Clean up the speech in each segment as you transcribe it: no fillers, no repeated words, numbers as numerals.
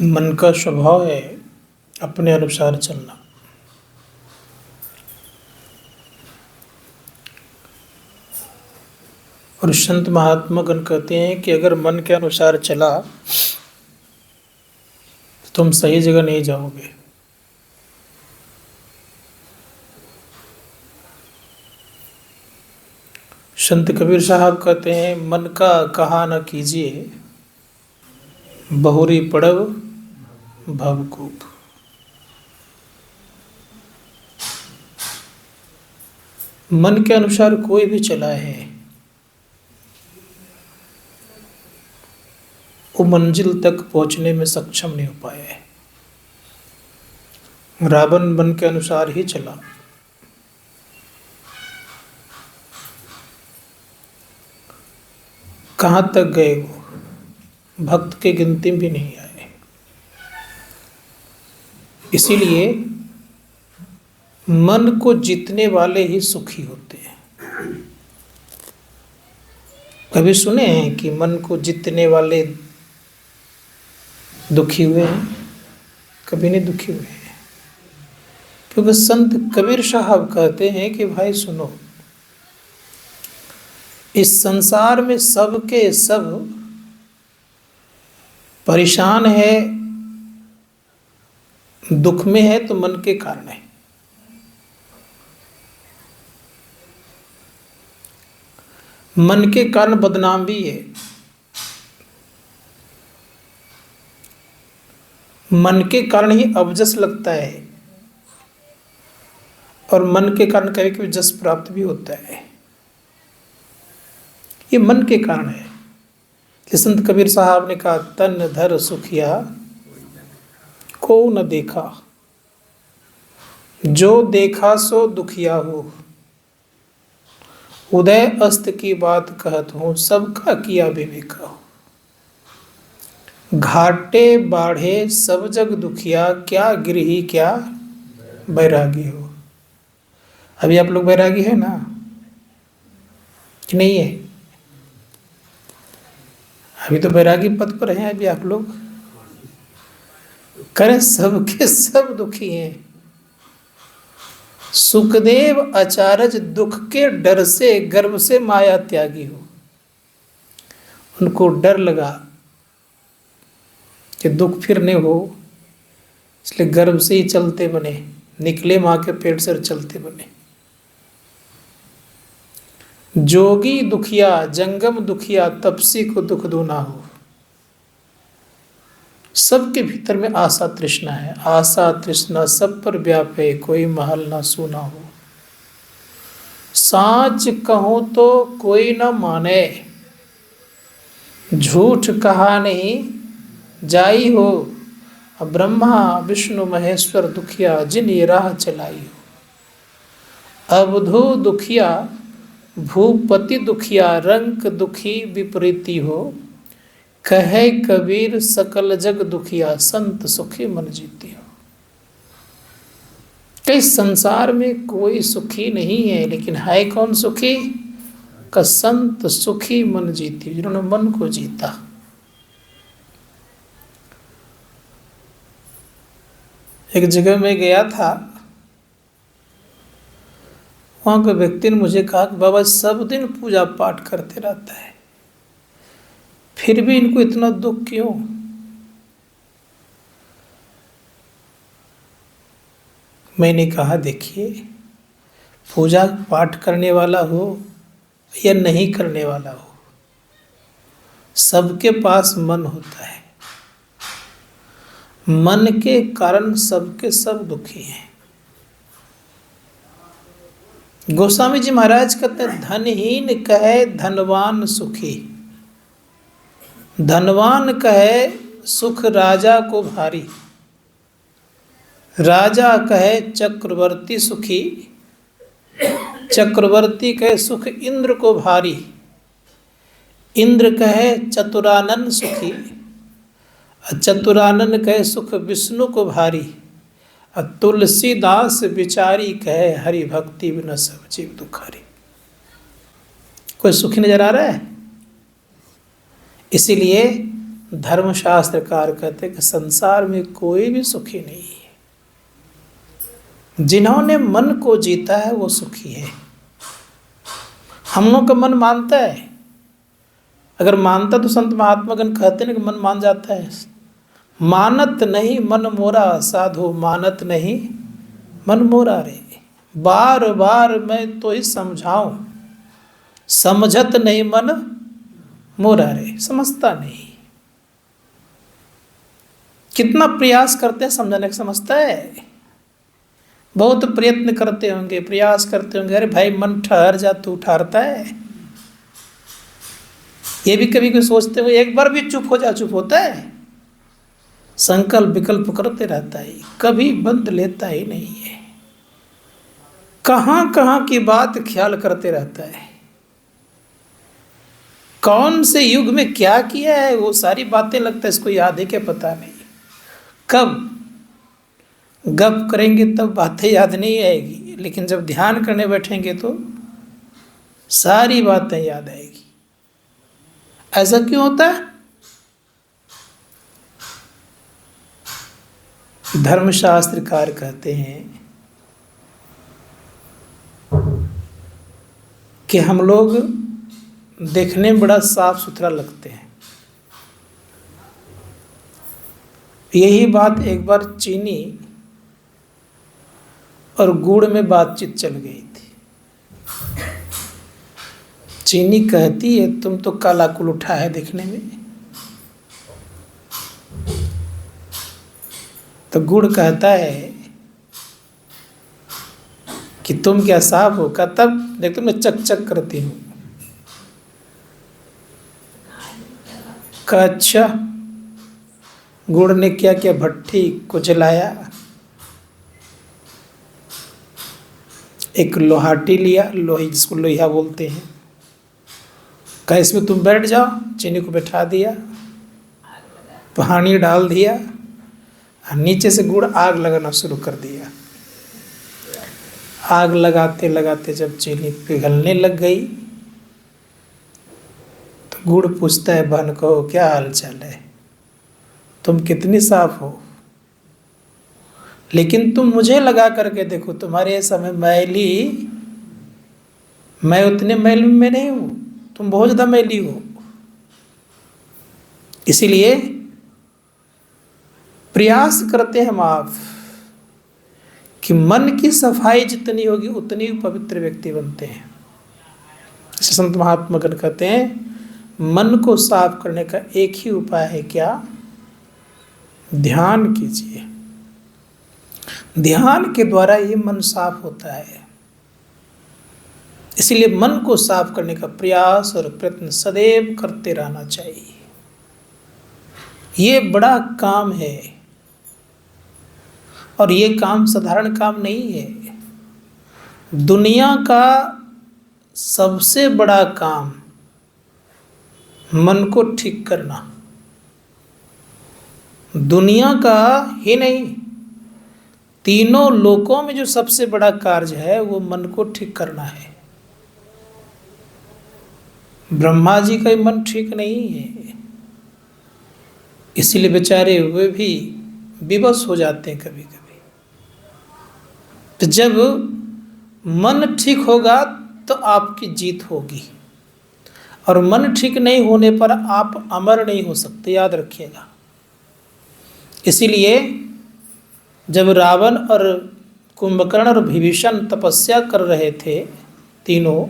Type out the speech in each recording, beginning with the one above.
मन का स्वभाव है अपने अनुसार चलना। और संत महात्मा गण कहते हैं कि अगर मन के अनुसार चला तो तुम सही जगह नहीं जाओगे। संत कबीर साहब कहते हैं, मन का कहा न कीजिए, बहुरी पड़व भवकूप। मन के अनुसार कोई भी चला है वो मंजिल तक पहुंचने में सक्षम नहीं हो पाया है। रावण मन के अनुसार ही चला, कहाँ तक गए वो, भक्त के गिनती भी नहीं आए। इसीलिए मन को जीतने वाले ही सुखी होते हैं। कभी सुने हैं कि मन को जीतने वाले दुखी हुए हैं? कभी नहीं दुखी हुए हैं। क्योंकि संत कबीर साहब कहते हैं कि भाई सुनो, इस संसार में सबके सब परेशान है, दुख में है तो मन के कारण है। मन के कारण बदनाम भी है। मन के कारण ही अवजस लगता है और मन के कारण कभी कभी जस प्राप्त भी होता है। ये मन के कारण है। कि संत कबीर साहब ने कहा, तन धर सुखिया को न देखा, जो देखा सो दुखिया हो। उदय अस्त की बात कहत हूँ, सबका किया विवेका हो। घाटे बाढ़े सब जग दुखिया, क्या गिरही क्या बैरागी हो। अभी आप लोग बैरागी है ना कि नहीं है? अभी तो बैरागी पद पर हैं अभी आप लोग। करें सबके सब दुखी हैं। सुखदेव आचार्य दुख के डर से गर्भ से माया त्यागी हो। उनको डर लगा कि दुख फिर नहीं हो, इसलिए गर्भ से ही चलते बने, निकले मां के पेट से चलते बने। जोगी दुखिया जंगम दुखिया, तपसी को दुख दो ना हो। सबके भीतर में आशा तृष्णा है। आशा तृष्णा सब पर व्यापे, कोई महल ना सूना हो। साच कहूं तो कोई न माने, झूठ कहा नहीं जाई हो। ब्रह्मा विष्णु महेश्वर दुखिया, जिन ये राह चलाई हो। अवधू दुखिया भूपति दुखिया, रंक दुखी विपरीती हो। कहे कबीर सकल जग दुखिया, संत सुखी मन जीती हो। कई संसार में कोई सुखी नहीं है, लेकिन है कौन सुखी? का संत सुखी मन जीती, जिन्होंने मन को जीता। एक जगह में गया था, वहां के व्यक्ति ने मुझे कहा कि बाबा सब दिन पूजा पाठ करते रहता है, फिर भी इनको इतना दुख क्यों? मैंने कहा, देखिए, पूजा पाठ करने वाला हो या नहीं करने वाला हो, सबके पास मन होता है। मन के कारण सबके सब दुखी हैं। गोस्वामी जी महाराज कहते हैं, धनहीन कहे धनवान सुखी, धनवान कहे सुख राजा को भारी। राजा कहे चक्रवर्ती सुखी, चक्रवर्ती कहे सुख इंद्र को भारी। इंद्र कहे चतुरानन सुखी, चतुरानन कहे सुख विष्णु को भारी। तुलसीदास बिचारी कहे, हरि भक्ति बिना सब जीव दुखारी। कोई सुखी नजर आ रहा है? इसीलिए धर्मशास्त्रकार कहते हैं कि संसार में कोई भी सुखी नहीं है। जिन्होंने मन को जीता है वो सुखी है। हम लोग का मन मानता है, अगर मानता तो संत महात्मागण कहते हैं कि मन मान जाता है। मानत नहीं मन मोरा साधु, मानत नहीं मन मोरा रे। बार बार मैं तो ही समझाऊं, समझत नहीं मन मोरा रे। समझता नहीं। कितना प्रयास करते हैं समझाने का, समझता है? बहुत प्रयत्न करते होंगे, प्रयास करते होंगे, अरे भाई मन ठहर जा, तू ठहरता है? ये भी कभी कोई सोचते हुए एक बार भी चुप हो जा, चुप होता है? संकल्प विकल्प करते रहता है, कभी बंद लेता ही नहीं है। कहाँ कहाँ की बात ख्याल करते रहता है। कौन से युग में क्या किया है वो सारी बातें लगता है इसको याद है क्या पता नहीं। कब गप करेंगे तब बातें याद नहीं आएगी, लेकिन जब ध्यान करने बैठेंगे तो सारी बातें याद आएगी। ऐसा क्यों होता है? धर्मशास्त्रकार कहते हैं कि हम लोग देखने में बड़ा साफ सुथरा लगते हैं। यही बात एक बार चीनी और गुड़ में बातचीत चल गई थी। चीनी कहती है तुम तो काला कुल उठा है देखने में, तो गुड़ कहता है कि तुम क्या साफ हो? का तब देख तो मैं चक चक करती हूँ। का अच्छा, गुड़ ने क्या क्या भट्टी को जलाया, एक लोहाटी लिया, लोही जिसको लोहिया बोलते हैं, कहा इसमें तुम बैठ जाओ। चीनी को बैठा दिया, पानी डाल दिया और नीचे से गुड़ आग लगाना शुरू कर दिया। आग लगाते लगाते जब चीनी पिघलने लग गई तो गुड़ पूछता है बहन को, क्या हाल चाल है? तुम कितनी साफ हो, लेकिन तुम मुझे लगा करके देखो, तुम्हारे समय मैली, मैं उतने मैल में नहीं हूँ, तुम बहुत ज़्यादा मैली हो। इसीलिए प्रयास करते हैं हम आप कि मन की सफाई जितनी होगी उतनी पवित्र व्यक्ति बनते हैं। जैसे संत महात्मागण कहते हैं मन को साफ करने का एक ही उपाय है, क्या? ध्यान कीजिए। ध्यान के द्वारा ये मन साफ होता है। इसलिए मन को साफ करने का प्रयास और प्रयत्न सदैव करते रहना चाहिए। ये बड़ा काम है और ये काम साधारण काम नहीं है। दुनिया का सबसे बड़ा काम मन को ठीक करना, दुनिया का ही नहीं, तीनों लोकों में जो सबसे बड़ा कार्य है वो मन को ठीक करना है। ब्रह्मा जी का मन ठीक नहीं है, इसलिए बेचारे वे भी विवश हो जाते हैं कभी कभी। तो जब मन ठीक होगा तो आपकी जीत होगी, और मन ठीक नहीं होने पर आप अमर नहीं हो सकते, याद रखिएगा। इसीलिए जब रावण और कुंभकर्ण और विभीषण तपस्या कर रहे थे तीनों,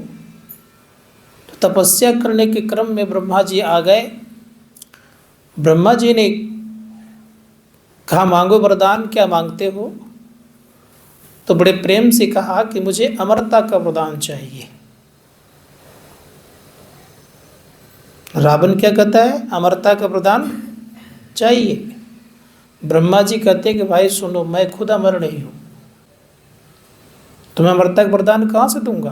तो तपस्या करने के क्रम में ब्रह्मा जी आ गए। ब्रह्मा जी ने कहा मांगो वरदान, क्या मांगते हो? तो बड़े प्रेम से कहा कि मुझे अमरता का वरदान चाहिए। रावण क्या कहता है? अमरता का वरदान चाहिए। ब्रह्मा जी कहते हैं कि भाई सुनो, मैं खुद अमर नहीं हूं, तुम्हें अमरता का वरदान कहां से दूंगा?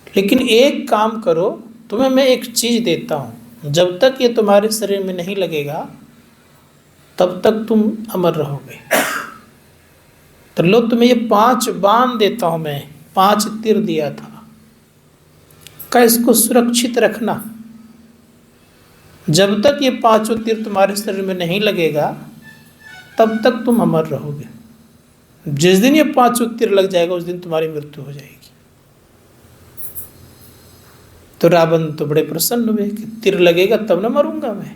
लेकिन एक काम करो, तुम्हें मैं एक चीज देता हूं, जब तक ये तुम्हारे शरीर में नहीं लगेगा तब तक तुम अमर रहोगे। तो लो तुम्हें ये 5 बाण देता हूं मैं, 5 तीर दिया था, का इसको सुरक्षित रखना, जब तक ये पांचों तीर तुम्हारे शरीर में नहीं लगेगा तब तक तुम अमर रहोगे। जिस दिन ये पांचों तीर लग जाएगा उस दिन तुम्हारी मृत्यु हो जाएगी। तो रावण तो बड़े प्रसन्न हुए कि तीर लगेगा तब न मरूंगा मैं।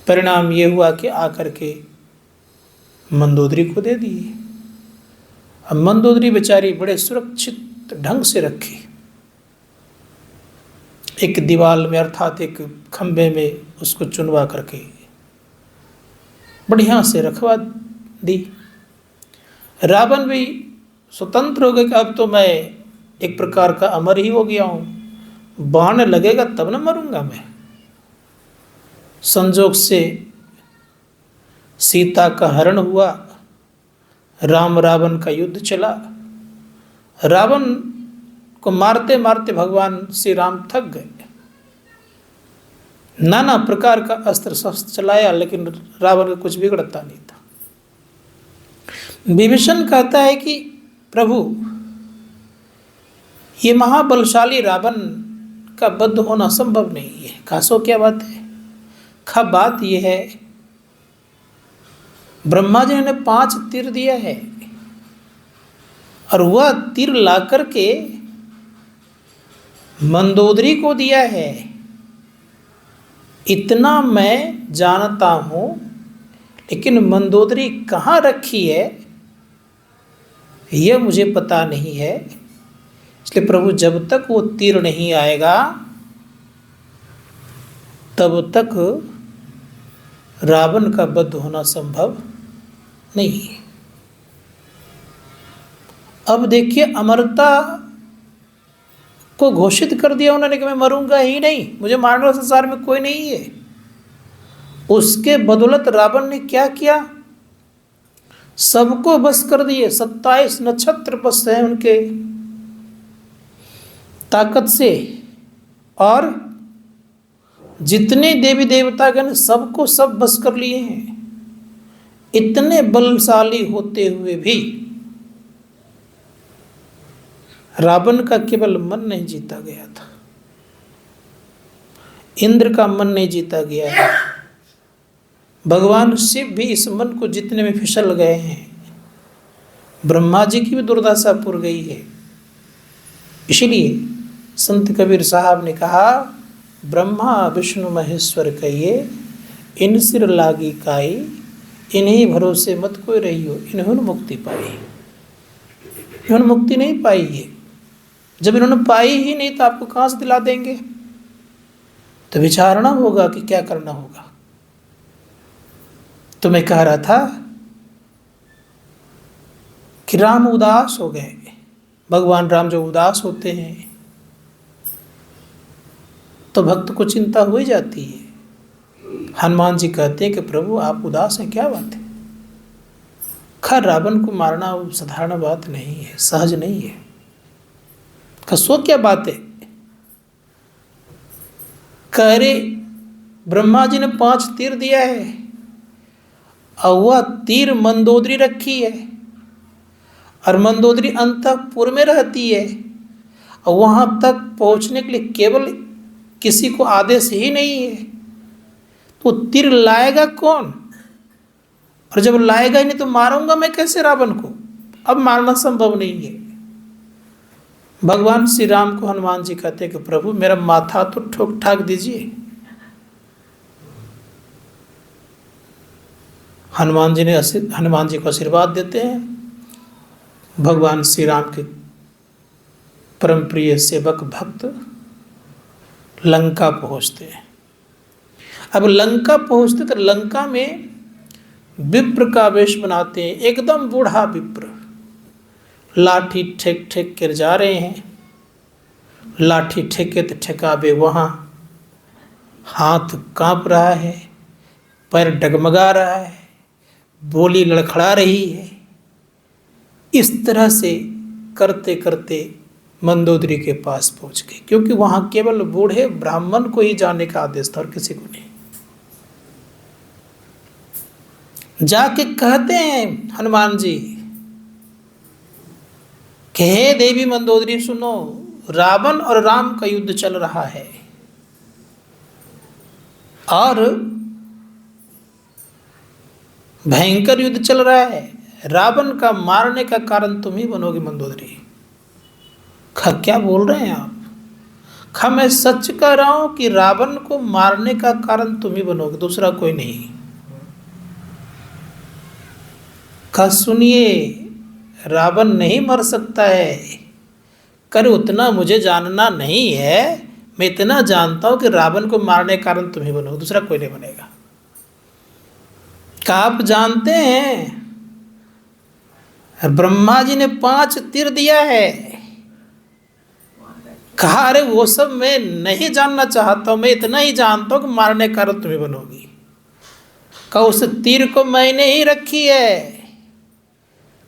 परिणाम ये हुआ कि आकर के मंदोदरी को दे दिए। अब मंदोदरी बेचारी बड़े सुरक्षित ढंग से रखी, एक दीवार में अर्थात एक खंभे में उसको चुनवा करके बढ़िया से रखवा दी। रावण भी स्वतंत्र हो गए कि अब तो मैं एक प्रकार का अमर ही हो गया हूँ, बाण लगेगा तब न मरूंगा मैं। संजोग से सीता का हरण हुआ, राम रावण का युद्ध चला। रावण को मारते मारते भगवान श्री राम थक गए, नाना प्रकार का अस्त्र शस्त्र चलाया लेकिन रावण का कुछ बिगड़ता नहीं था। विभीषण कहता है कि प्रभु ये महाबलशाली रावण का वध होना संभव नहीं है। खासो क्या बात है? खा बात यह है ब्रह्मा जी ने 5 तीर दिया है और वह तीर ला करके मंदोदरी को दिया है। इतना मैं जानता हूं, लेकिन मंदोदरी कहाँ रखी है यह मुझे पता नहीं है। इसलिए प्रभु जब तक वो तीर नहीं आएगा तब तक रावण का वध होना संभव नहीं है। अब देखिए अमरता को घोषित कर दिया उन्होंने कि मैं मरूंगा ही नहीं, मुझे मारने वाला संसार में कोई नहीं है। उसके बदौलत रावण ने क्या किया? सबको बस कर दिए। 27 नक्षत्र बस हैं उनके ताकत से, और जितने देवी देवतागण सबको सब बस कर लिए हैं। इतने बलशाली होते हुए भी रावण का केवल मन नहीं जीता गया था, इंद्र का मन नहीं जीता गया है, भगवान शिव भी इस मन को जीतने में फिसल गए हैं। ब्रह्मा जी की भी दुर्दशा पुर गई है। इसलिए संत कबीर साहब ने कहा, ब्रह्मा विष्णु महेश्वर कहिए, इन सिर लागी काई, इन्हीं भरोसे मत कोई रही हो, इन्होंने मुक्ति पाई। इन्होंने मुक्ति नहीं पाई है। जब इन्होंने पाई ही नहीं तो आपको कहाँ से दिला देंगे? तो विचारना होगा कि क्या करना होगा। तो मैं कह रहा था कि राम उदास हो गए। भगवान राम जो उदास होते हैं तो भक्त को चिंता हो ही जाती है। हनुमान जी कहते हैं कि प्रभु आप उदास हैं, क्या बात है? खैर रावण को मारना साधारण बात नहीं है, सहज नहीं है। कसो क्या बात है? कह रे ब्रह्मा जी ने 5 तीर दिया है और वह तीर मंदोदरी रखी है, और मंदोदरी अंतःपुर में रहती है, और वहां तक पहुंचने के लिए केवल किसी को आदेश ही नहीं है। तो तीर लाएगा कौन? और जब लाएगा ही नहीं तो मारूंगा मैं कैसे रावण को? अब मारना संभव नहीं है। भगवान श्री राम को हनुमान जी कहते हैं कि प्रभु मेरा माथा तो ठोक ठाक दीजिए। हनुमान जी को आशीर्वाद देते हैं। भगवान श्री राम के परम प्रिय सेवक भक्त लंका पहुंचते हैं। अब लंका पहुंचते तो लंका में विप्र का वेश बनाते हैं, एकदम बूढ़ा विप्र, लाठी ठेक ठेक कर जा रहे हैं। लाठी ठेके तो ठेकाबे वहाँ, हाथ कांप रहा है, पैर डगमगा रहा है, बोली लड़खड़ा रही है। इस तरह से करते करते मंदोदरी के पास पहुंच गए, क्योंकि वहाँ केवल बूढ़े ब्राह्मण को ही जाने का आदेश था और किसी को नहीं। जाके कहते हैं हनुमान जी कि हे देवी मंदोदरी सुनो, रावण और राम का युद्ध चल रहा है। और भयंकर युद्ध चल रहा है, रावण का मारने का कारण तुम ही बनोगे मंदोदरी। क्या बोल रहे हैं आप? मैं सच कह रहा हूं कि रावण को मारने का कारण तुम ही बनोगे, दूसरा कोई नहीं। सुनिए, रावण नहीं मर सकता है। कर उतना मुझे जानना नहीं है, मैं इतना जानता हूं कि रावण को मारने का कारण तुम ही बनोगे, दूसरा कोई नहीं बनेगा। आप जानते हैं ब्रह्मा जी ने 5 तीर दिया है। कहा अरे वो सब मैं नहीं जानना चाहता हूं, मैं इतना ही जानता हूं कि मारने का कारण तुम ही बनोगी। कहा उस तीर को मैंने ही रखी है।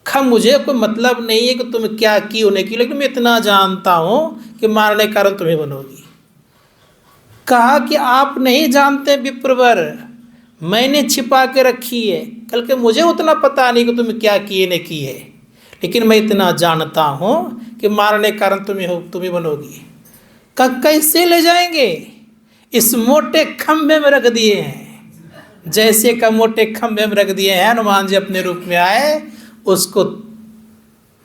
मुझे कोई मतलब नहीं है कि तुम क्या की होने की, लेकिन मैं इतना जानता हूं कि मारने के कारण तुम्हें बनोगी। कहा कि आप नहीं जानते विप्रवर, मैंने छिपा के रखी है। कल के मुझे उतना पता नहीं कि तुम क्या किए ने की है, लेकिन मैं इतना जानता हूं कि मारने के कारण तुम्हें बनोगी। कैसे ले जाएंगे? इस मोटे खंभे में रख दिए हैं। जैसे का मोटे खंभे में रख दिए हैं, हनुमान जी अपने रूप में आए, उसको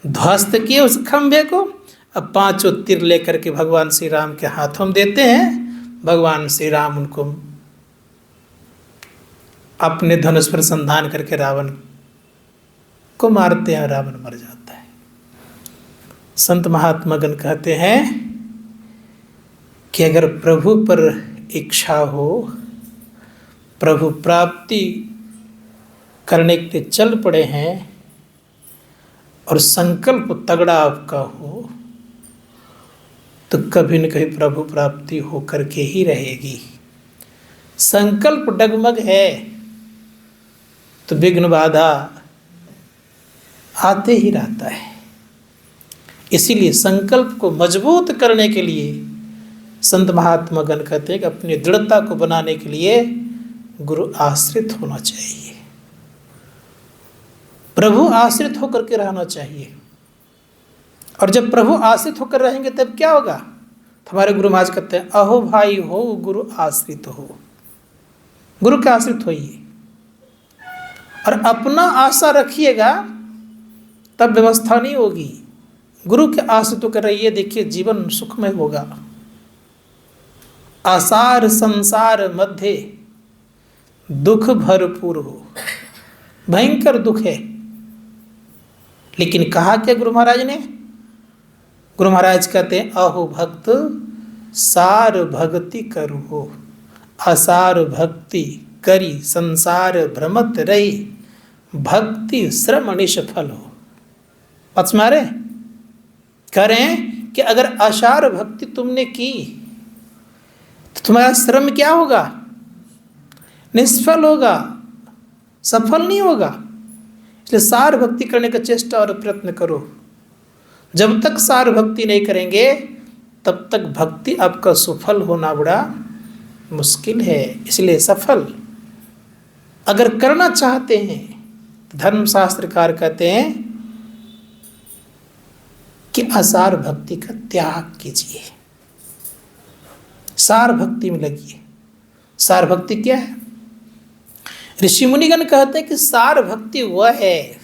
ध्वस्त किए उस खंभे को। अब 5 तीर लेकर के भगवान श्री राम के हाथों में देते हैं। भगवान श्री राम उनको अपने धनुष पर संधान करके रावण को मारते हैं, रावण मर जाता है। संत महात्मा गण कहते हैं कि अगर प्रभु पर इच्छा हो, प्रभु प्राप्ति करने के लिए चल पड़े हैं और संकल्प तगड़ा आपका हो, तो कभी न कभी प्रभु प्राप्ति होकर के ही रहेगी। संकल्प डगमग है तो विघ्न बाधा आते ही रहता है। इसीलिए संकल्प को मजबूत करने के लिए संत महात्मा गण कहते हैं कि अपनी दृढ़ता को बनाने के लिए गुरु आश्रित होना चाहिए, प्रभु आश्रित होकर के रहना चाहिए। और जब प्रभु आश्रित होकर रहेंगे तब क्या होगा? तो हमारे गुरु महाराज कहते हैं अहो भाई हो गुरु आश्रित हो। गुरु के आश्रित होइए और अपना आशा रखिएगा, तब व्यवस्था नहीं होगी। गुरु के आश्रित होकर रहिए, देखिए जीवन सुखमय होगा। आसार संसार मध्य दुख भरपूर हो। भयंकर दुख है, लेकिन कहा क्या गुरु महाराज ने? गुरु महाराज कहते हैं अहो भक्त सार भक्ति करू हो, असार भक्ति करी संसार भ्रमत रही, भक्ति श्रम निष्फल हो। पक्ष मारे करें कि अगर असार भक्ति तुमने की तो तुम्हारा श्रम क्या होगा? निष्फल होगा, सफल नहीं होगा। इसलिए सार भक्ति करने का चेष्टा और प्रयत्न करो। जब तक सार भक्ति नहीं करेंगे तब तक भक्ति आपका सफल होना बड़ा मुश्किल है। इसलिए सफल अगर करना चाहते हैं तो धर्मशास्त्रकार कहते हैं कि असार भक्ति का त्याग कीजिए, सार भक्ति में लगिए। सार भक्ति क्या है? ऋषि मुनिगण कहते हैं कि सार भक्ति वह है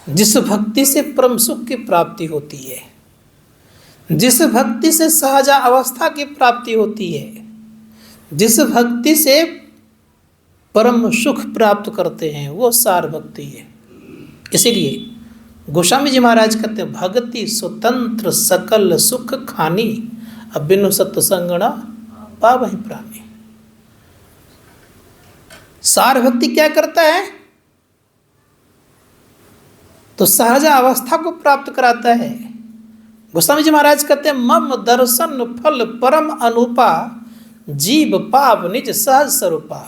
जिस भक्ति से परम सुख की प्राप्ति होती है, जिस भक्ति से सहजा अवस्था की प्राप्ति होती है, जिस भक्ति से परम सुख प्राप्त करते हैं, वो सार भक्ति है। इसीलिए गोस्वामी जी महाराज कहते हैं भक्ति स्वतंत्र सकल सुख खानी, बिनु सत्संगणा पावहि प्राणी। सार भक्ति क्या करता है? तो सहजा अवस्था को प्राप्त कराता है। गोस्वामी जी महाराज कहते हैं मम दर्शन फल परम अनुपा, जीव पाव निज सहज स्वरूपा।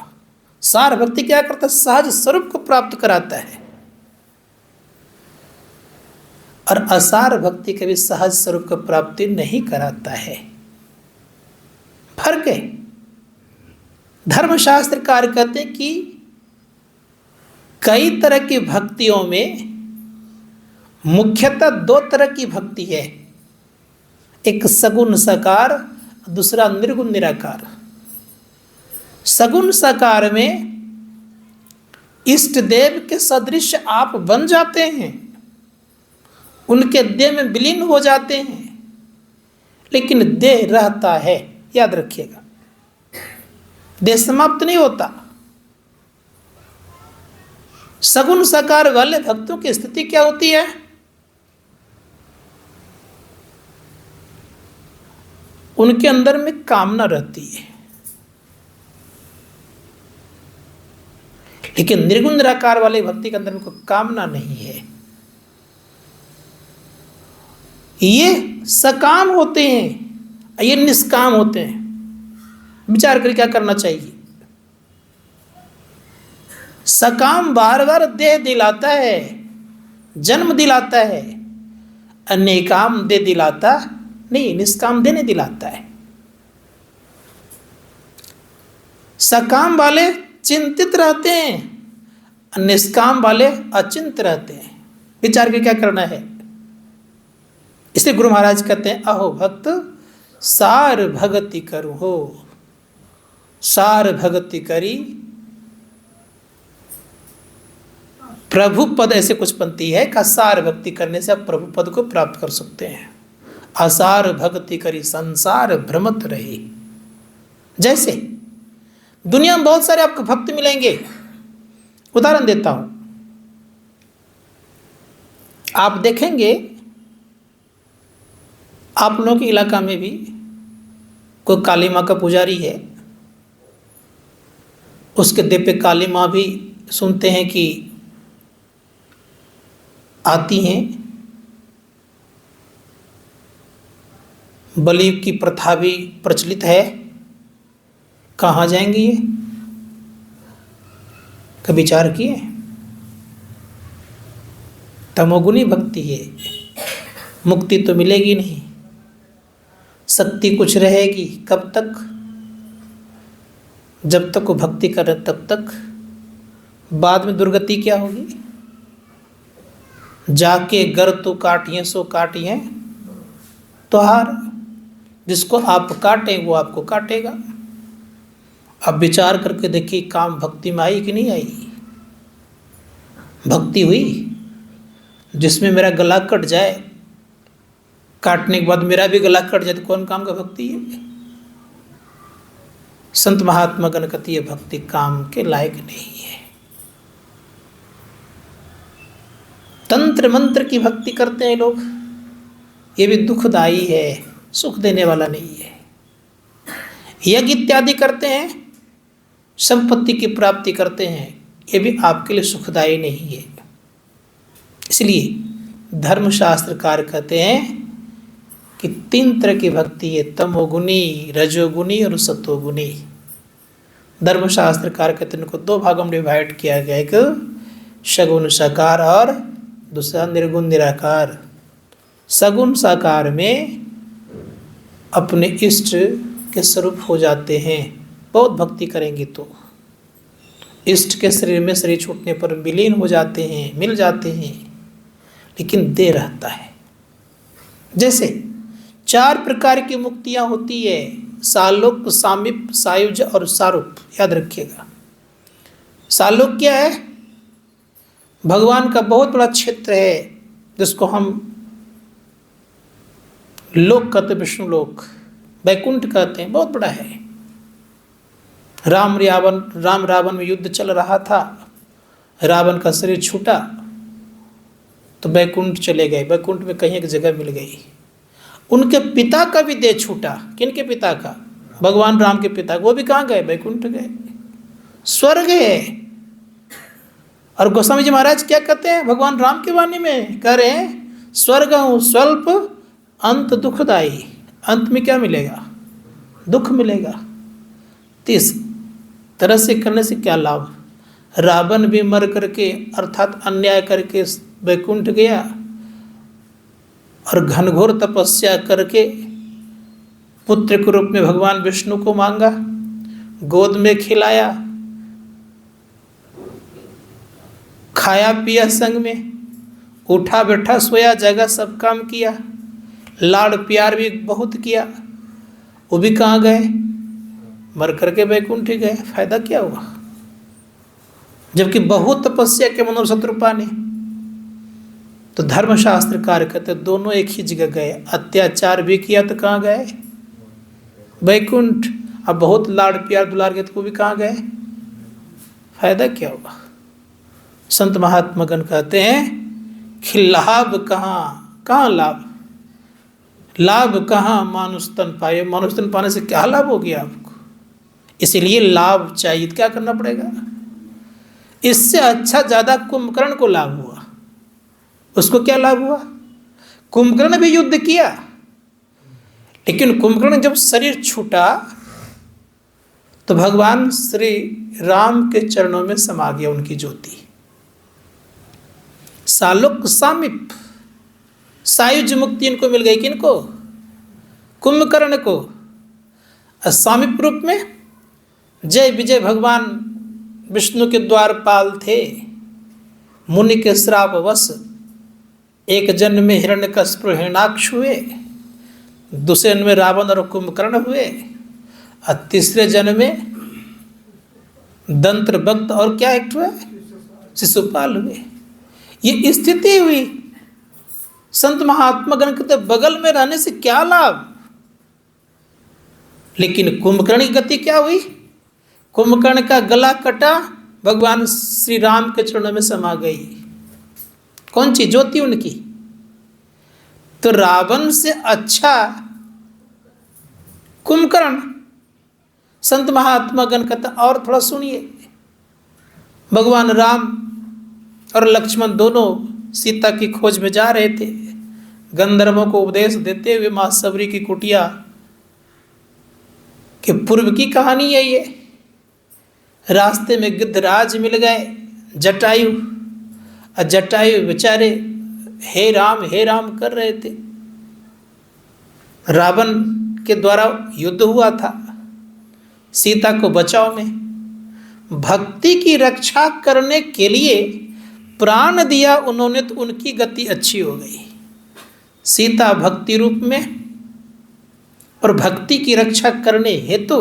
सार भक्ति क्या करता है? सहज स्वरूप को प्राप्त कराता है। और असार भक्ति कभी सहज स्वरूप को प्राप्ति नहीं कराता है। फर्क है। धर्मशास्त्रकार कहते हैं कि कई तरह की भक्तियों में मुख्यतः 2 तरह की भक्ति है, एक सगुण साकार, दूसरा निर्गुण निराकार। सगुण साकार में इष्ट देव के सदृश आप बन जाते हैं, उनके देह में विलीन हो जाते हैं, लेकिन देह रहता है। याद रखिएगा, देह समाप्त नहीं होता। सगुण साकार वाले भक्तों की स्थिति क्या होती है? उनके अंदर में कामना रहती है, लेकिन निर्गुण निराकार वाले भक्ति के अंदर में कोई कामना नहीं है। ये सकाम होते हैं, ये निष्काम होते हैं। विचार करके क्या करना चाहिए? सकाम बार बार देह दिलाता है, जन्म दिलाता है, अनेकाम दे दिलाता नहीं, निष्काम देने दिलाता है। सकाम वाले चिंतित रहते हैं, निष्काम वाले अचिंत रहते हैं। विचार के क्या करना है? इसलिए गुरु महाराज कहते हैं, अहो भक्त सार भगति करो हो। सार भगति करी प्रभु पद, ऐसे कुछ पंक्ति है का सार भक्ति करने से आप प्रभु पद को प्राप्त कर सकते हैं। असार भक्ति करी संसार भ्रमत रही। जैसे दुनिया में बहुत सारे आपको भक्त मिलेंगे। उदाहरण देता हूं, आप देखेंगे आप लोगों के इलाका में भी कोई काली माँ का पुजारी है, उसके देह पे काली माँ भी सुनते हैं कि आती हैं। बलि की प्रथा भी प्रचलित है। कहाँ जाएंगे ये? कभी विचार किए? तमोगुनी भक्ति है, मुक्ति तो मिलेगी नहीं, शक्ति कुछ रहेगी। कब तक? जब तक वो भक्ति करे तब तक। बाद में दुर्गति क्या होगी? जाके गर तो काटिए सो काटिए तो हार। जिसको आप काटें वो आपको काटेगा। अब विचार करके देखिए, काम भक्ति में आई कि नहीं आई? भक्ति हुई जिसमें मेरा गला कट जाए, काटने के बाद मेरा भी गला कट जाए, तो कौन काम का भक्ति है? संत महात्मा गण कहती है भक्ति काम के लायक नहीं है। तंत्र मंत्र की भक्ति करते हैं लोग, ये भी दुखदायी है, सुख देने वाला नहीं है। यज्ञ इत्यादि करते हैं, संपत्ति की प्राप्ति करते हैं, ये भी आपके लिए सुखदायी नहीं है। इसलिए धर्मशास्त्रकार कहते हैं कि 3 तरह की भक्ति है, तमोगुनी, रजोगुनी और सतोगुनी। धर्मशास्त्रकार कहते हैं इनको 2 भागों में डिवाइड किया गया, एक सगुण साकार और दूसरा निर्गुण निराकार। सगुण साकार में अपने इष्ट के स्वरूप हो जाते हैं। बहुत भक्ति करेंगे तो इष्ट के शरीर में शरीर छूटने पर विलीन हो जाते हैं, मिल जाते हैं, लेकिन दे रहता है। जैसे 4 प्रकार की मुक्तियां होती है, सालोक, सामीप, सायुज और सारूप। याद रखिएगा। सालोक क्या है? भगवान का बहुत बड़ा क्षेत्र है, जिसको हम लोक कहते, विष्णु लोक, वैकुंठ कहते हैं, बहुत बड़ा है। राम रावण में युद्ध चल रहा था, रावण का शरीर छूटा तो वैकुंठ चले गए। वैकुंठ में कहीं एक जगह मिल गई। उनके पिता का भी देह छूटा। किनके पिता का? भगवान राम के पिता। वो भी कहाँ गए? वैकुंठ गए, स्वर्ग है। और गोस्वामी जी महाराज क्या कहते हैं भगवान राम के वाणी में? कह रहे हैं स्वर्ग हूँ स्वल्प अंत दुखदायी। अंत में क्या मिलेगा? दुख मिलेगा। तो इस तरह से करने से क्या लाभ? रावण भी मर करके अर्थात अन्याय करके वैकुंठ गया और घनघोर तपस्या करके पुत्र के रूप में भगवान विष्णु को मांगा, गोद में खिलाया, खाया पिया संग में, उठा बैठा सोया जगह सब काम किया, लाड़ प्यार भी बहुत किया। वो भी कहाँ गए? मर करके वैकुंठ ही गए, फायदा क्या हुआ? जबकि बहुत तपस्या के मनोरथ रूपा ने। तो धर्मशास्त्र कार्य करते दोनों एक ही जगह गए। अत्याचार भी किया तो कहाँ गए? वैकुंठ। अब बहुत लाड़ प्यार दुलार के तो वो भी कहाँ गए? फायदा क्या हुआ? संत महात्मागण कहते हैं कि लाभ कहाँ, कहाँ लाभ, लाभ कहाँ मानुष तन पाए। मानुष तन पाने से क्या लाभ हो गया आपको? इसीलिए लाभ चाहिए, क्या करना पड़ेगा? इससे अच्छा ज्यादा कुंभकर्ण को लाभ हुआ। उसको क्या लाभ हुआ? कुंभकर्ण भी युद्ध किया, लेकिन कुंभकर्ण जब शरीर छूटा तो भगवान श्री राम के चरणों में समा गया उनकी ज्योति। सालोक सामीप, सायुज मुक्ति इनको मिल गई। किनको? कुंभकर्ण को। सामीप रूप में जय विजय भगवान विष्णु के द्वारपाल थे। मुनि के श्रापवश एक जन्म में हिरण्यकश्यप हिरण्याक्ष हुए, दूसरे जन्म में रावण और कुंभकर्ण हुए, और तीसरे जन्म में दंत्र भक्त और क्या एक हुए? शिशुपाल हुए। ये स्थिति हुई। संत महात्मा गण के तो बगल में रहने से क्या लाभ? लेकिन कुंभकर्ण की गति क्या हुई? कुंभकर्ण का गला कटा, भगवान श्री राम के चरणों में समा गई। कौन सी ज्योति उनकी? तो रावण से अच्छा कुंभकर्ण। संत महात्मा गण कहता, और थोड़ा सुनिए। भगवान राम और लक्ष्मण दोनों सीता की खोज में जा रहे थे। गंधर्वों को उपदेश देते हुए मां सबरी की कुटिया के पूर्व की कहानी है ये। रास्ते में गिद्धराज मिल गए, जटायु। और जटायु बेचारे हे राम कर रहे थे। रावण के द्वारा युद्ध हुआ था, सीता को बचाव में। भक्ति की रक्षा करने के लिए प्राण दिया उन्होंने, तो उनकी गति अच्छी हो गई। सीता भक्ति रूप में, और भक्ति की रक्षा करने हेतु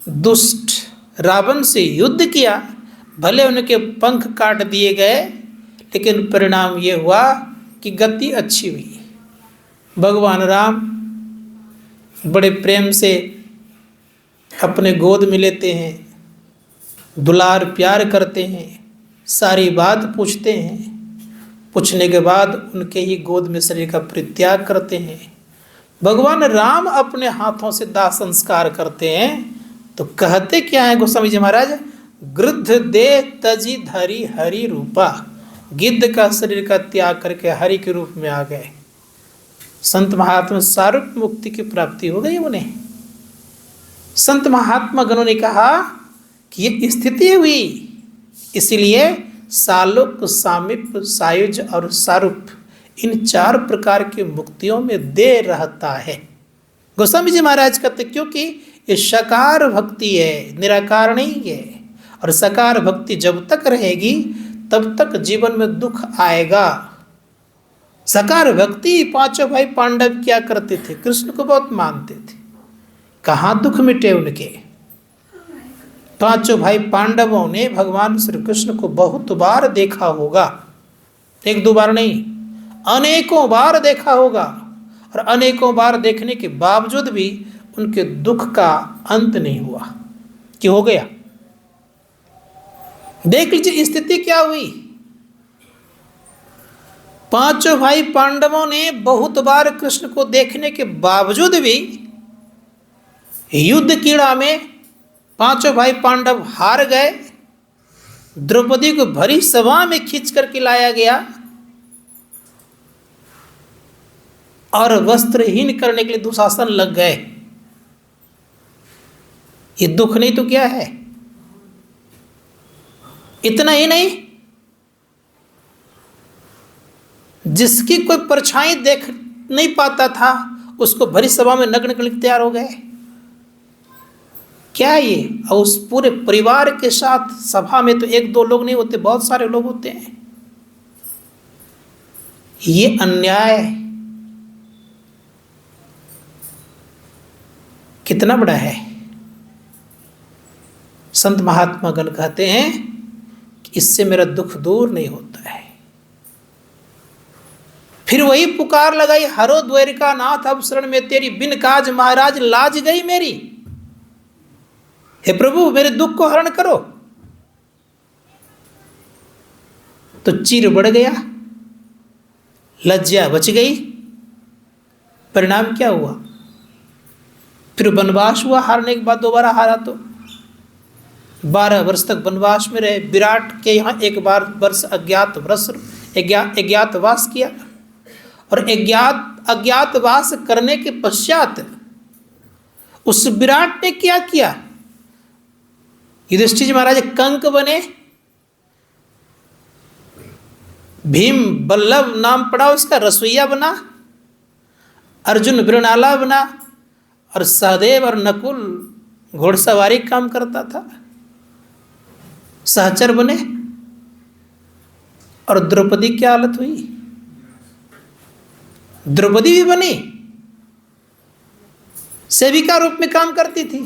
दुष्ट रावण से युद्ध किया। भले उनके पंख काट दिए गए, लेकिन परिणाम ये हुआ कि गति अच्छी हुई। भगवान राम बड़े प्रेम से अपने गोद में लेते हैं, दुलार प्यार करते हैं, सारी बात पूछते हैं। पूछने के बाद उनके ही गोद में शरीर का परित्याग करते हैं। भगवान राम अपने हाथों से दाह संस्कार करते हैं। तो कहते क्या है गोस्वामी जी महाराज? गृद्ध दे तजी धरी हरि रूपा। गिद्ध का शरीर का त्याग करके हरि के रूप में आ गए। संत महात्मा सारूप मुक्ति की प्राप्ति हो गई उन्हें। संत महात्मा गणों ने कहा कि ये स्थिति हुई, इसीलिए सालोक, सामीप, सायुज और सारूप, इन 4 प्रकार की मुक्तियों में दे रहता है। गोस्वामी जी महाराज कहते क्योंकि ये सकार भक्ति है, निराकार नहीं है। और सकार भक्ति जब तक रहेगी तब तक जीवन में दुख आएगा। सकार भक्ति, 5 भाई पांडव क्या करते थे? कृष्ण को बहुत मानते थे। कहाँ दुख मिटे उनके? 5 भाई पांडवों ने भगवान श्री कृष्ण को बहुत बार देखा होगा, 1-2 बार नहीं, अनेकों बार देखा होगा। और अनेकों बार देखने के बावजूद भी उनके दुख का अंत नहीं हुआ। कि हो गया? देख लीजिए स्थिति क्या हुई। 5 भाई पांडवों ने बहुत बार कृष्ण को देखने के बावजूद भी युद्ध कीड़ा में 5 भाई पांडव हार गए। द्रौपदी को भरी सभा में खींच करके लाया गया और वस्त्रहीन करने के लिए दुशासन लग गए। ये दुख नहीं तो क्या है? इतना ही नहीं, जिसकी कोई परछाई देख नहीं पाता था उसको भरी सभा में नग्न करने तैयार हो गए। क्या ये? और उस पूरे परिवार के साथ सभा में तो 1-2 लोग नहीं होते, बहुत सारे लोग होते हैं। ये अन्याय कितना बड़ा है। संत महात्मा गण कहते हैं कि इससे मेरा दुख दूर नहीं होता है। फिर वही पुकार लगाई, हरो द्वारिका नाथ अब शरण में तेरी, बिन काज महाराज लाज गई मेरी। हे प्रभु मेरे दुख को हरण करो। तो चीर बढ़ गया, लज्जा बच गई। परिणाम क्या हुआ? फिर वनवास हुआ, हारने के बाद दोबारा हारा तो 12 वर्ष तक वनवास में रहे। विराट के यहाँ एक बार वर्ष अज्ञातवास किया, और अज्ञातवास करने के पश्चात उस विराट ने क्या किया? युधिष्ठिर महाराज कंक बने, भीम बल्लभ नाम पड़ा उसका, रसोईया बना, अर्जुन वृणाला बना, और सहदेव और नकुल घोड़सवारी काम करता था, सहचर बने। और द्रौपदी क्या हालत हुई? द्रौपदी भी बनी, सेविका रूप में काम करती थी।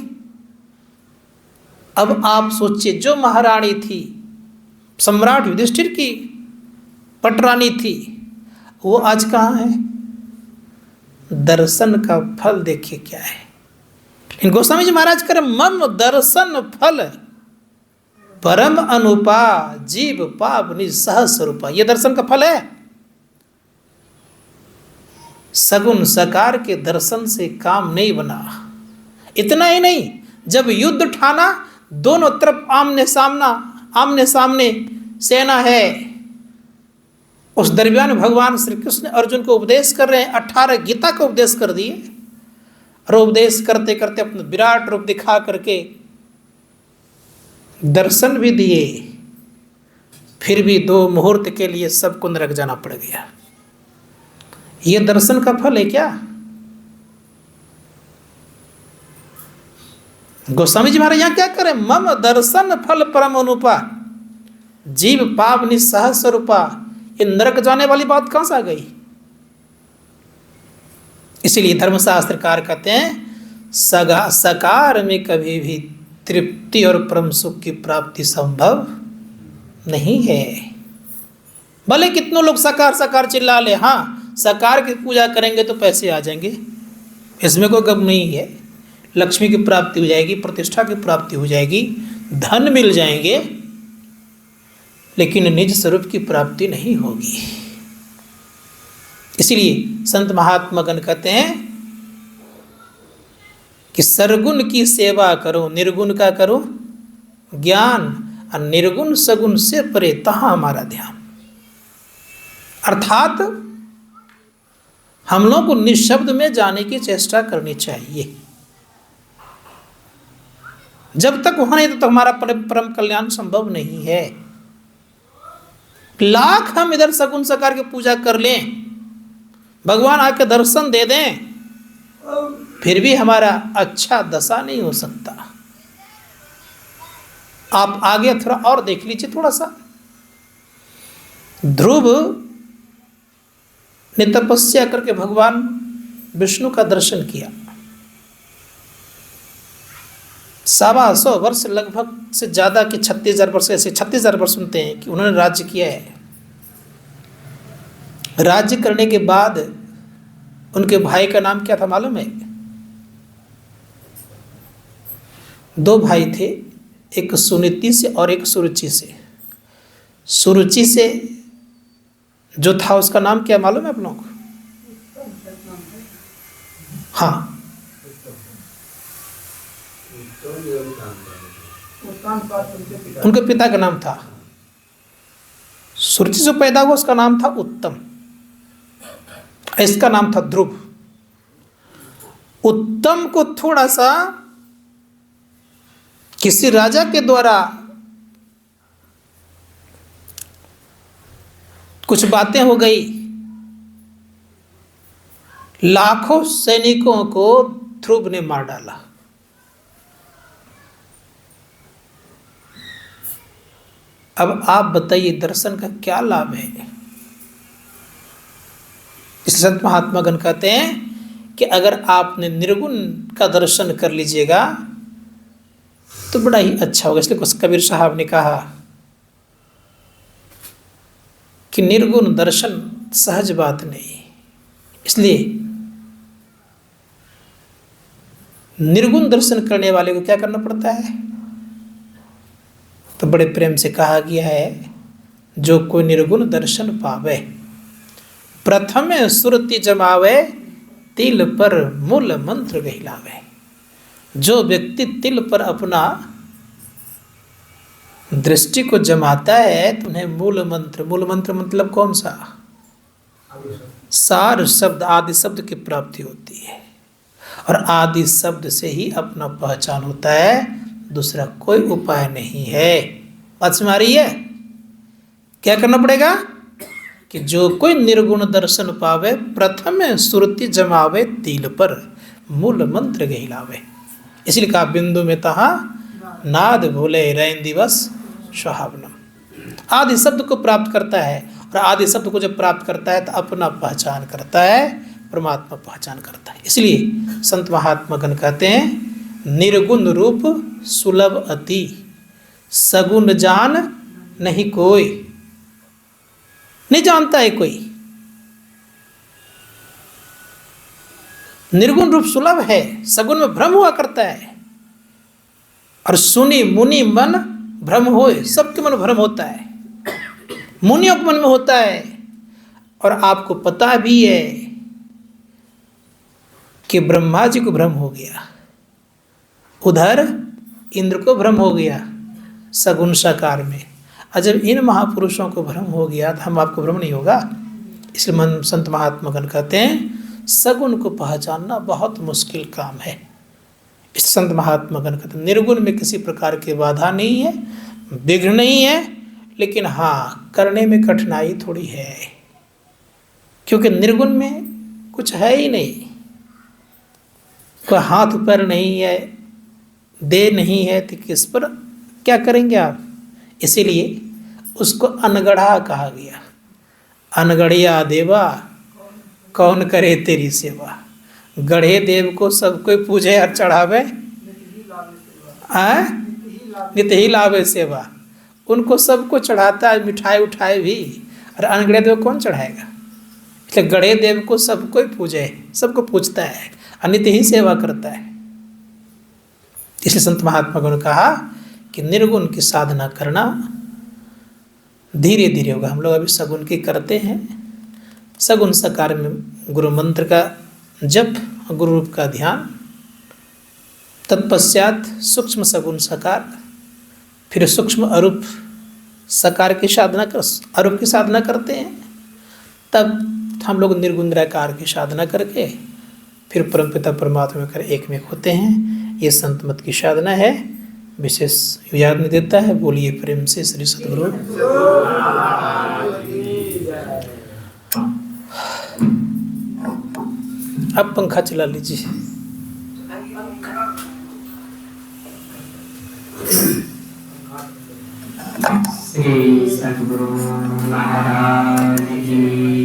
अब आप सोचिए, जो महारानी थी, सम्राट युधिष्ठिर की पटरानी थी, वो आज कहाँ है? दर्शन का फल देखिए क्या है। इन गोस्वामी जी महाराज कर मम दर्शन फल परम अनुपा जीव पावनी सहस रूपा। ये दर्शन का फल है। सगुन सकार के दर्शन से काम नहीं बना। इतना ही नहीं, जब युद्ध ठाना, दोनों तरफ आमने सामने सेना है, उस दरमियान भगवान श्री कृष्ण अर्जुन को उपदेश कर रहे हैं। 18 गीता का उपदेश कर दिए, और उपदेश करते करते अपना विराट रूप दिखा करके दर्शन भी दिए। फिर भी 2 मुहूर्त के लिए सबको नरक जाना पड़ गया। ये दर्शन का फल है क्या? गोस्वामी जी महाराज यहां क्या करें? मम दर्शन फल परम अनुपा जीव पावनी सहस रूपा। ये नरक जाने वाली बात कहां से आ गई? इसीलिए धर्मशास्त्रकार कहते हैं सकार में कभी भी तृप्ति और परम सुख की प्राप्ति संभव नहीं है। भले कितनों लोग सकार चिल्ला ले, हाँ सकार की पूजा करेंगे तो पैसे आ जाएंगे, इसमें कोई गम नहीं है। लक्ष्मी की प्राप्ति हो जाएगी, प्रतिष्ठा की प्राप्ति हो जाएगी, धन मिल जाएंगे, लेकिन निज स्वरूप की प्राप्ति नहीं होगी। इसलिए संत महात्मा गण कहते हैं कि सरगुण की सेवा करो, निर्गुण का करो ज्ञान, और निर्गुण सगुण से परे तहाँ हमारा ध्यान। अर्थात हम लोग को निशब्द में जाने की चेष्टा करनी चाहिए। जब तक वहां नहीं तो हमारा परम कल्याण संभव नहीं है। लाख हम इधर सगुन सकार की पूजा कर लें, भगवान आके दर्शन दे दें, फिर भी हमारा अच्छा दशा नहीं हो सकता। आप आगे थोड़ा और देख लीजिए, थोड़ा सा। ध्रुव ने तपस्या करके भगवान विष्णु का दर्शन किया। 125 वर्ष लगभग से ज़्यादा के 36,000 वर्ष, ऐसे 36,000 वर्ष सुनते हैं कि उन्होंने राज्य किया है। राज्य करने के बाद उनके भाई का नाम क्या था मालूम है? 2 भाई थे, एक सुनीति से और एक सुरुचि से। सुरुचि से जो था उसका नाम क्या मालूम है आप लोगों को? हाँ, उनके पिता का नाम था। सुरुचि से पैदा हुआ, उसका नाम था उत्तम, इसका नाम था ध्रुव। उत्तम को थोड़ा सा किसी राजा के द्वारा कुछ बातें हो गई, लाखों सैनिकों को ध्रुव ने मार डाला। अब आप बताइए दर्शन का क्या लाभ है? इस संत महात्मा गण कहते हैं कि अगर आपने निर्गुण का दर्शन कर लीजिएगा तो बड़ा ही अच्छा होगा। इसलिए कबीर साहब ने कहा कि निर्गुण दर्शन सहज बात नहीं। इसलिए निर्गुण दर्शन करने वाले को क्या करना पड़ता है? तो बड़े प्रेम से कहा गया है, जो कोई निर्गुण दर्शन पावे, प्रथम सुरति जमावे, तिल पर मूल मंत्र गहिलावे। जो व्यक्ति तिल पर अपना दृष्टि को जमाता है तो उन्हें मूल मंत्र मतलब कौन सा? सार शब्द, आदि शब्द की प्राप्ति होती है। और आदि शब्द से ही अपना पहचान होता है, दूसरा कोई उपाय नहीं है। बात समझ आ रही है? क्या करना पड़ेगा कि जो कोई निर्गुण दर्शन पावे, प्रथम सुरति जमावे, तिल पर मूल मंत्र गहिलावे। इसलिए कहा बिंदु में तहा नाद भूले रैन दिवस सुहावनम। आदि शब्द को प्राप्त करता है, और आदि शब्द को जब प्राप्त करता है तो अपना पहचान करता है, परमात्मा पहचान करता है। इसलिए संत महात्मागण कहते हैं, निर्गुण रूप सुलभ अति, सगुण जान नहीं कोई। नहीं जानता है कोई। निर्गुण रूप सुलभ है, सगुण में भ्रम हुआ करता है। और सुनी मुनि मन भ्रम होए, सबके मन भ्रम होता है, मुनियों के मन में होता है। और आपको पता भी है कि ब्रह्मा जी को भ्रम हो गया, उधर इंद्र को भ्रम हो गया सगुण साकार में। और जब इन महापुरुषों को भ्रम हो गया तो हम आपको भ्रम नहीं होगा। इसलिए मन संत महात्मागण कहते हैं, सगुण को पहचानना बहुत मुश्किल काम है। इस संत महात्मागण कहते हैं, निर्गुण में किसी प्रकार की बाधा नहीं है, विघ्न नहीं है, लेकिन हाँ करने में कठिनाई थोड़ी है, क्योंकि निर्गुण में कुछ है ही नहीं, कोई हाथ पैर नहीं है, देह नहीं है, तो किस पर क्या करेंगे आप? इसीलिए उसको अनगढ़ा कहा गया। अनगढ़िया देवा कौन करे तेरी सेवा। गढ़े देव को सब कोई पूजे और चढ़ावे, नित ही लावे सेवा। उनको सबको चढ़ाता है, मिठाई उठाए भी, और अनगढ़े देव कौन चढ़ाएगा? इसलिए गढ़े देव को सब कोई पूजे, सबको पूजता है, नित्य ही सेवा करता है। इसलिए संत महात्मा ने कहा कि निर्गुण की साधना करना धीरे धीरे होगा। हम लोग अभी सगुण की करते हैं, सगुण साकार में गुरु मंत्र का जप, गुरु रूप का ध्यान, तत्पश्चात सूक्ष्म सगुण साकार, फिर सूक्ष्म अरूप साकार की साधना कर, अरूप की साधना करते हैं। तब हम लोग निर्गुण निराकार की साधना करके फिर परमपिता परमात्मा कर एक में होते हैं। ये संत मत की साधना है, विशेष याद नहीं देता है। बोलिए प्रेम से श्री सतगुरु। अब पंखा चला लीजिए। श्री सतगुरु महाराज की